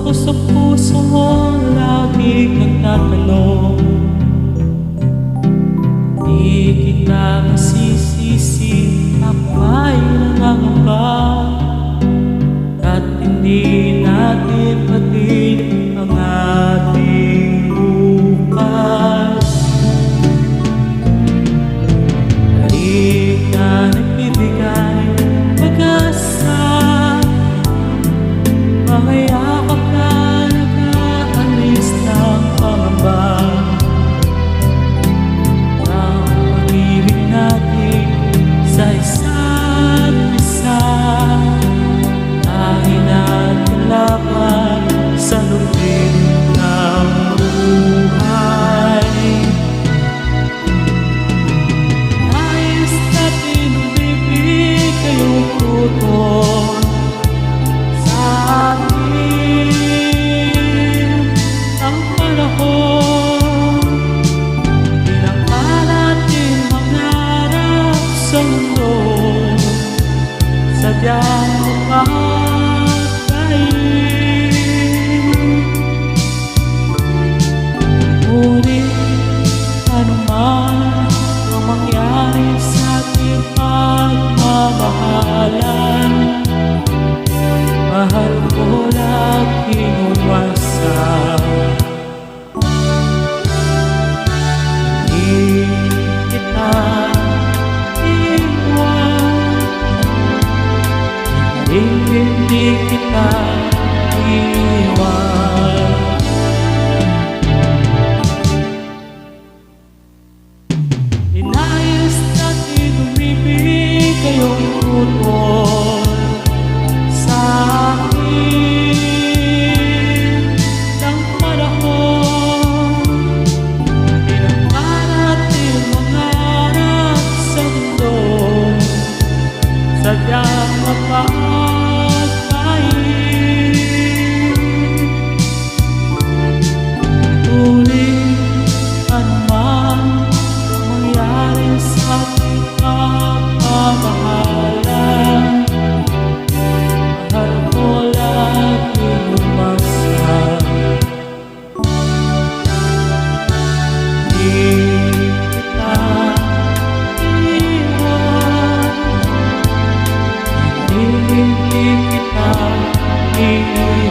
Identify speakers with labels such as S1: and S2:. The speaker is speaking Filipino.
S1: Puso mo lagi nagtatanong, di kita masisisi, ako ay nangangamba, at hindi natin patid ang ating bukas. Halik na nagbibigay pag-asa, makayakap na nag-aalis ng pangamba, ang pag-ibig natin sa isa't isa, tayo natin laban sa lupit ng buhay. Nais natin umibig kayong tuton sa atin ang panahon, tinangka natin mangarap sa mundo, sadyang mapagkain. Ngunit anuman ang mangyari sa ating pagmamahalan, mahal ko laging umasa. Hindi kita iwan, hindi kita iwan. Inayos natin umibig kayong tuton sa akin ng panahon, tinangka natin mangarap sa mundo, sadyang mapagkain. Ngunit anuman ang mangyari sa ating pagmamahalan, mahal ko laging umasa. Di kita iwan, hindi kita iwan.